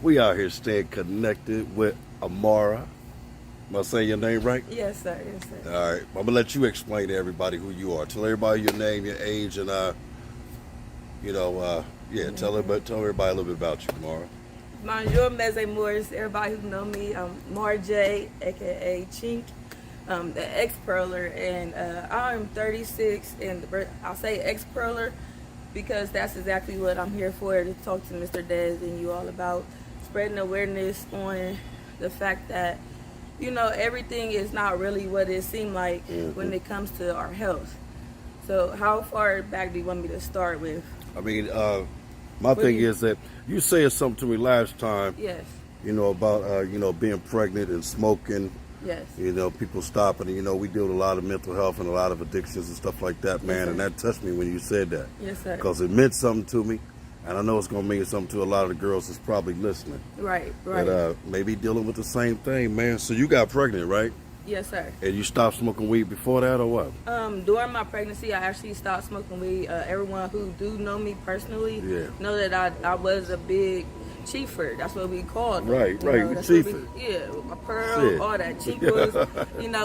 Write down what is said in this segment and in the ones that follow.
We out here staying connected with Amara. Am I saying your name right? Yes, sir. Yes, sir. All right. I'm gonna let you explain to everybody who you are. Tell everybody your name, your age, and tell everybody a little bit about you, Amara. Bonjour, Meze Morris. Everybody who know me, I'm Mar J, aka Chink, the ex-perler, and I'm 36. And I say ex-perler because that's exactly what I'm here for, to talk to Mr. Dez and you all about spreading awareness on the fact that, you know, everything is not really what it seemed like when it comes to our health. So how far back do you want me to start with? I mean, my thing is that you said something to me last time. Yes. You know about being pregnant and smoking. Yes. You know, people stopping. You know, we deal with a lot of mental health and a lot of addictions and stuff like that, man. Yes, and that touched me when you said that. Yes, sir. Because it meant something to me, and I know it's gonna mean something to a lot of the girls that's probably listening. Right. Right. That maybe dealing with the same thing, man. So you got pregnant, right? Yes, sir. And you stopped smoking weed before that, or what? During my pregnancy, I actually stopped smoking weed. Everyone who do know me personally know that I was a big chiefer. That's what we called them. Right, chiefer. My pearl, all that. Chief was,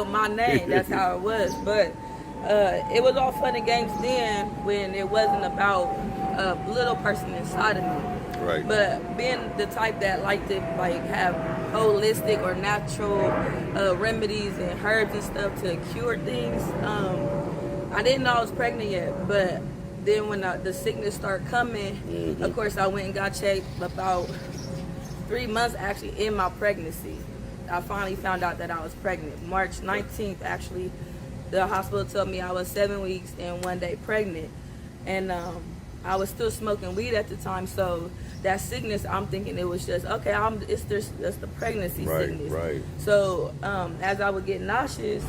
my name. That's how it was. But it was all fun and games then when it wasn't about a little person inside of me. Right. But being the type that like to have holistic or natural remedies and herbs and stuff to cure things, I didn't know I was pregnant yet. But then when the sickness started coming, of course I went and got checked about 3 months actually in my pregnancy. I finally found out that I was pregnant. March 19th actually, the hospital told me I was 7 weeks and 1 day pregnant. And I was still smoking weed at the time, so that sickness, I'm thinking it was just, okay, it's the pregnancy sickness. Right. So as I would get nauseous,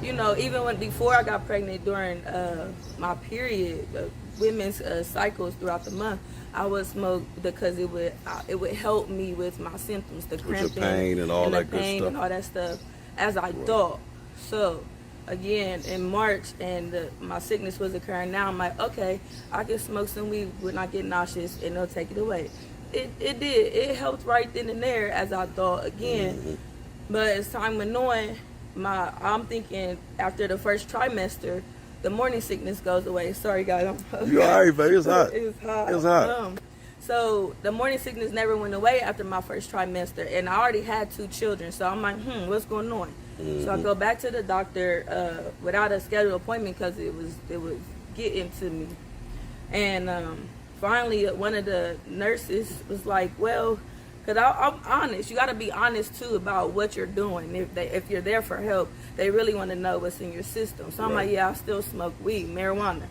even before I got pregnant during my period, women's cycles throughout the month, I would smoke because it would help me with my symptoms, the cramping, with your pain and all that good stuff, and all that stuff, as I thought. So again, in March, and my sickness was occurring now, I'm like, okay, I can smoke some weed when I get nauseous and they'll take it away. It did. It helped right then and there, as I thought again. But as time went on, I'm thinking after the first trimester, the morning sickness goes away. Sorry, guys. You all right, baby? It's hot. It's hot. It's hot. So the morning sickness never went away after my first trimester, and I already had 2 children. So I'm like, what's going on? So I go back to the doctor without a scheduled appointment because it was getting to me. And finally, one of the nurses was like, well, because I'm honest. You got to be honest, too, about what you're doing. If you're there for help, they really want to know what's in your system. So I'm like, yeah, I still smoke weed, marijuana.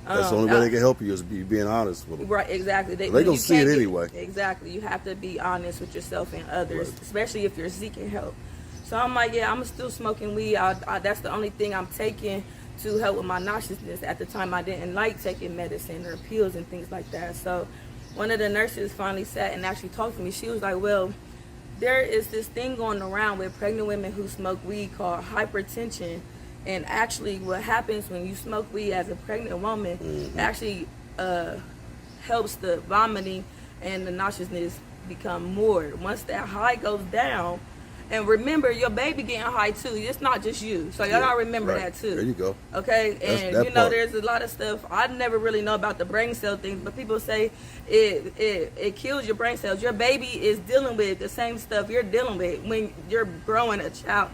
That's the only way they can help you is being honest with them. Right, exactly. They don't see it anyway. Exactly. You have to be honest with yourself and others, especially if you're seeking help. So I'm like, yeah, I'm still smoking weed. That's the only thing I'm taking to help with my nauseousness. At the time, I didn't like taking medicine or pills and things like that. So one of the nurses finally sat and actually talked to me. She was like, well, there is this thing going around with pregnant women who smoke weed called hypertension. And actually what happens when you smoke weed as a pregnant woman, it actually helps the vomiting and the nauseousness become more. Once that high goes down, and remember, your baby getting high too. It's not just you. So y'all gotta remember that too. There you go. Okay, and there's a lot of stuff I never really know about the brain cell things, but people say it kills your brain cells. Your baby is dealing with the same stuff you're dealing with when you're growing a child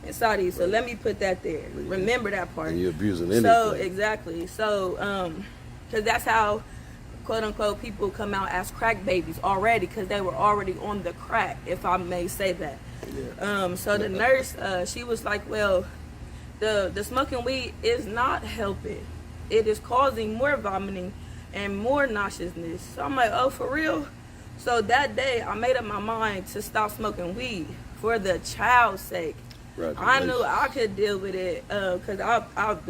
inside of you. So let me put that there. Remember that part. And you're abusing anything. So exactly. So because that's how, quote unquote, people come out as crack babies already, because they were already on the crack, if I may say that. Yeah. So the nurse, she was like, well, the smoking weed is not helping. It is causing more vomiting and more nauseousness. So I'm like, oh, for real? So that day, I made up my mind to stop smoking weed for the child's sake. I knew I could deal with it because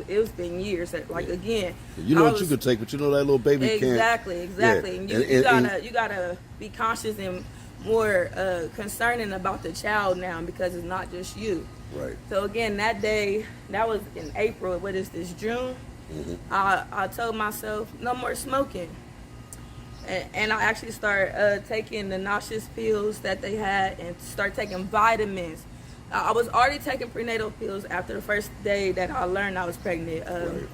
it's been years. Again, you know what you could take, but you know that little baby can't. Exactly. Yeah. And you gotta be conscious and more concerning about the child now, because it's not just you. Right. So again, that day, that was in April. What is this, June? I told myself no more smoking. And I actually started taking the nauseous pills that they had and start taking vitamins. I was already taking prenatal pills after the first day that I learned I was pregnant.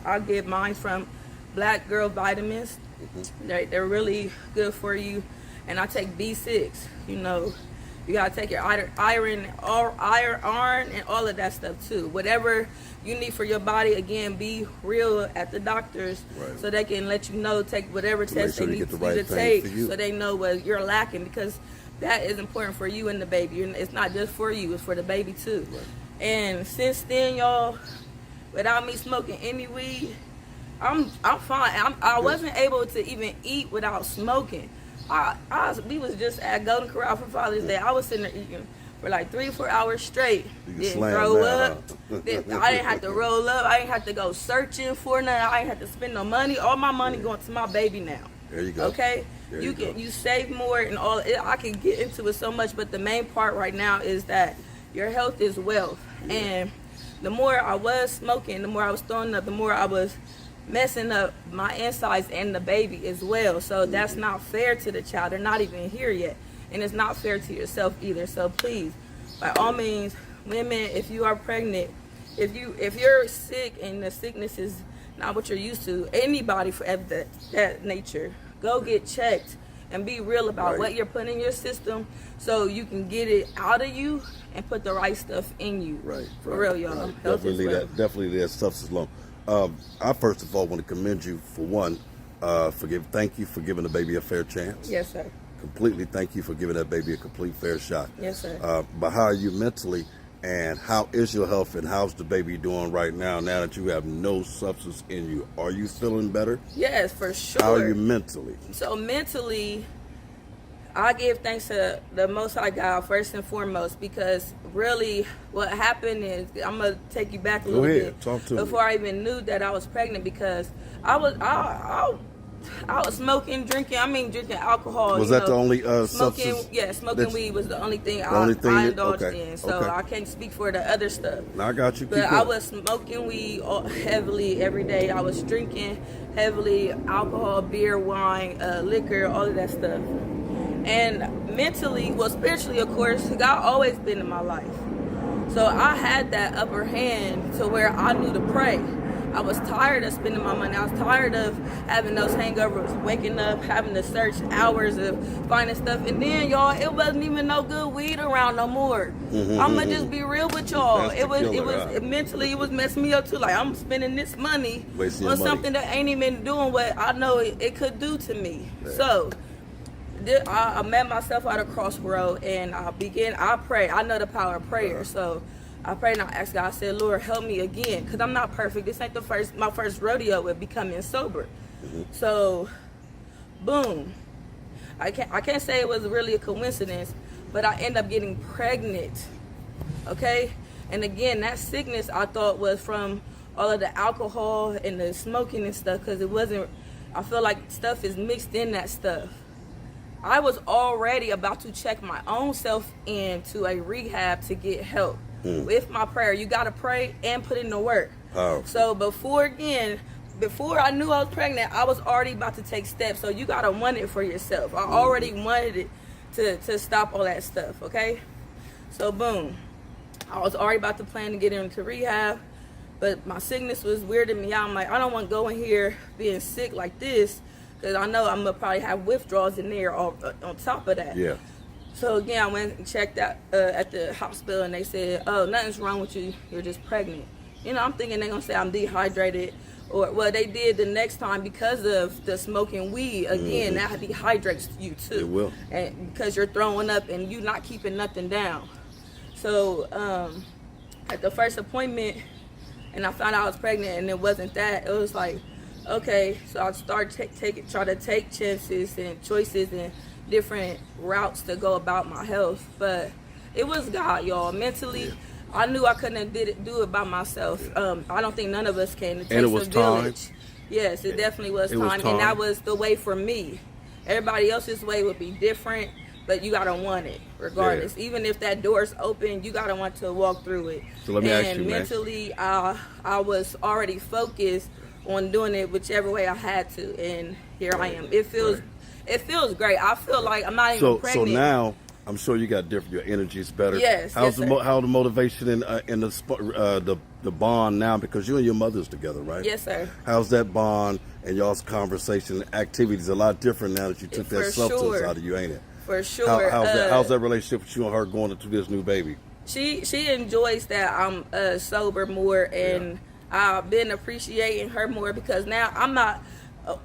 I get mine from Black Girl Vitamins. They're really good for you. And I take B6. You know, you gotta take your iron, and all of that stuff too. Whatever you need for your body, again, be real at the doctors so they can let you know, take whatever test they need you to take so they know what you're lacking, because that is important for you and the baby. It's not just for you, it's for the baby too. And since then, y'all, without me smoking any weed, I'm fine. I wasn't able to even eat without smoking. We was just at Golden Corral for Father's Day. I was sitting there eating for like 3 or 4 hours straight. Didn't throw up. I didn't have to roll up. I didn't have to go searching for nothing. I didn't have to spend no money. All my money going to my baby now. There you go. Okay? There You save more and all. I can get into it so much, but the main part right now is that your health is wealth. And the more I was smoking, the more I was throwing up, the more I was messing up my insides and the baby as well. So that's not fair to the child. They're not even here yet. And it's not fair to yourself either. So please, by all means, women, if you are pregnant, if you're sick and the sickness is not what you're used to, anybody of that nature, go get checked and be real about what you're putting in your system so you can get it out of you and put the right stuff in you. For real, y'all. Definitely that substance alone. I first of all want to commend you for one, thank you for giving the baby a fair chance. Yes, sir. Completely thank you for giving that baby a complete fair shot. Yes, sir. But how are you mentally, and how is your health, and how's the baby doing right now that you have no substance in you? Are you feeling better? Yes, for sure. How are you mentally? So mentally, I give thanks to the Most High God first and foremost, because really what happened is, I'm going to take you back a little bit. Talk to me. Before I even knew that I was pregnant, because I was smoking, drinking alcohol. Was that the only smoking? substance? Yeah, smoking weed was the only thing I indulged in. So I can't speak for the other stuff. No, I got you. But I was smoking weed heavily every day. I was drinking heavily alcohol, beer, wine, liquor, all of that stuff. And mentally, well, spiritually, of course, God always been in my life. So I had that upper hand to where I knew to pray. I was tired of spending my money. I was tired of having those hangovers, waking up, having to search hours of finding stuff. And then, y'all, it wasn't even no good weed around no more. I'm going to just be real with y'all. Mentally, it was messing me up too. Like, I'm spending this money on something that ain't even doing what I know it could do to me. Yeah. So I met myself at a crossroad, and I pray. I know the power of prayer. So I prayed and I asked God, I said, Lord, help me again, because I'm not perfect. This ain't my first rodeo with becoming sober. So, boom. I can't say it was really a coincidence, but I ended up getting pregnant. Okay? And again, that sickness I thought was from all of the alcohol and the smoking and stuff, because it wasn't, I feel like stuff is mixed in that stuff. I was already about to check my own self into a rehab to get help. With my prayer, you gotta pray and put in the work. So before I knew I was pregnant, I was already about to take steps. So you gotta want it for yourself. I already wanted it to stop all that stuff. Okay, so boom, I was already about to plan to get into rehab, but my sickness was weirding me out. I'm like, I don't want to go in here being sick like this, because I know I'm gonna probably have withdrawals in there on top of that. Yeah. So again, I went and checked out at the hospital, and they said, "Oh, nothing's wrong with you. You're just pregnant." You know, I'm thinking they're gonna say I'm dehydrated, or well, they did the next time because of the smoking weed. Again, that dehydrates you too. It will, and because you're throwing up and you're not keeping nothing down. So at the first appointment, and I found out I was pregnant, and it wasn't that. It was like, okay, so I started try to take chances and choices and different routes to go about my health. But it was God, y'all. Mentally, I knew I couldn't do it by myself. I don't think none of us can. It takes a village. Yes, it definitely was time, and that was the way for me. Everybody else's way would be different, but you gotta want it regardless. Even if that door's open, you gotta want to walk through it. So let me ask you, mentally, I was already focused on doing it whichever way I had to, and here I am. it feels great. I feel like I'm not even pregnant. So now I'm sure you got different. Your energy's better. Yes. How's yes, how the motivation in the bond now, because you and your mother's together, right? Yes, sir. How's that bond and y'all's conversation activities a lot different now that you took that substance out of you, ain't it? For sure. How's that relationship with you and her going into this new baby? She enjoys that I'm sober more, and I've been appreciating her more because now I'm not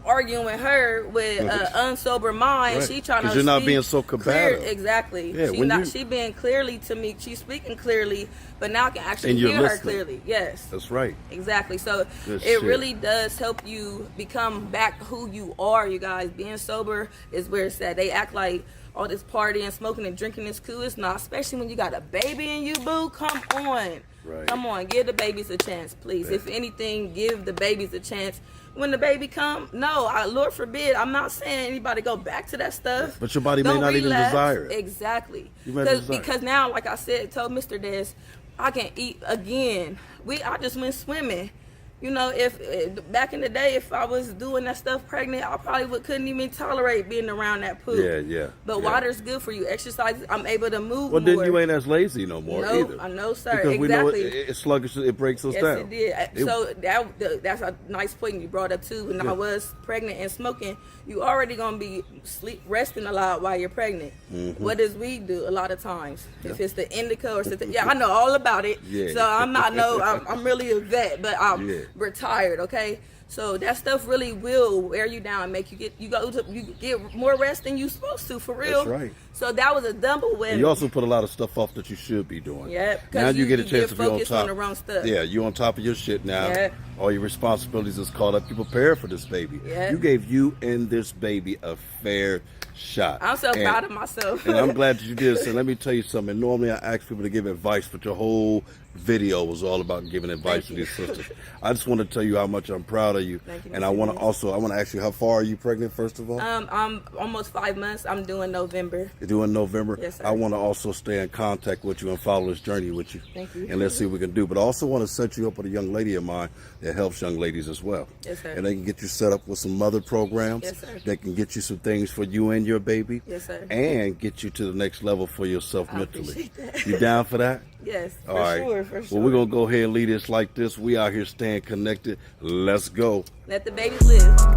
arguing with her with unsober mind. Right. She trying to. Because you're not being so combative. Exactly. Yeah, She being clearly to me. She's speaking clearly, but now I can actually and you're hear her listening. clearly. Yes. That's right. Exactly. So Good it shit. really does help you become back who you are. You guys, being sober is where it's at. They act like all this partying, smoking, and drinking is cool. It's not, especially when you got a baby in you, boo. Come on. Right. Come on. Give the babies a chance, please. If anything, give the babies a chance. When the baby come, no, Lord forbid, I'm not saying anybody go back to that stuff. But your body Don't may not even relapse. desire it. Exactly. Because now, like I said, told Mr. Des, I can eat again. I just went swimming. You know, if back in the day, if I was doing that stuff pregnant, I probably couldn't even tolerate being around that pool. Yeah. But water's good for you. Exercise, I'm able to move Well, more. then you ain't as lazy no more either. I know, sir. Because exactly. we know it's sluggish. It breaks us down. Yes, it did. So that's a nice point you brought up too. When I was pregnant and smoking, you already gonna be resting a lot while you're pregnant. Mm-hmm. What does we do a lot of times? If it's the indica or something, I know all about it. Yeah. So I'm really a vet, but I'm retired. Okay. So that stuff really will wear you down and make you get more rest than you supposed to, for real. That's right. So that was a double win. And you also put a lot of stuff off that you should be doing. Yeah. Now you get a chance to be on top. On the wrong stuff. Yeah, you on top of your shit now. Yeah. All your responsibilities is caught up. You prepared for this baby. Yeah. You gave you and this baby a fair shot. I'm so proud of myself. And I'm glad that you did. So let me tell you something. Normally I ask people to give advice, but your whole video was all about giving advice to these sisters. I just want to tell you how much I'm proud of you. Thank you, and I want to ask you, how far are you pregnant, first of all? I'm almost 5 months. I'm doing November. You're doing November? Yes, sir. I want to also stay in contact with you and follow this journey with you. Thank you. And let's see what we can do. But I also want to set you up with a young lady of mine that helps young ladies as well. Yes, sir. And they can get you set up with some mother programs. Yes, sir. They can get you some things for you and your baby. Yes, sir. And get you to the next level for yourself mentally. Appreciate that. You down for that? Yes, All right. for sure. Well, we're going to go ahead and lead this like this. We out here staying connected. Let's go. Let the babies live.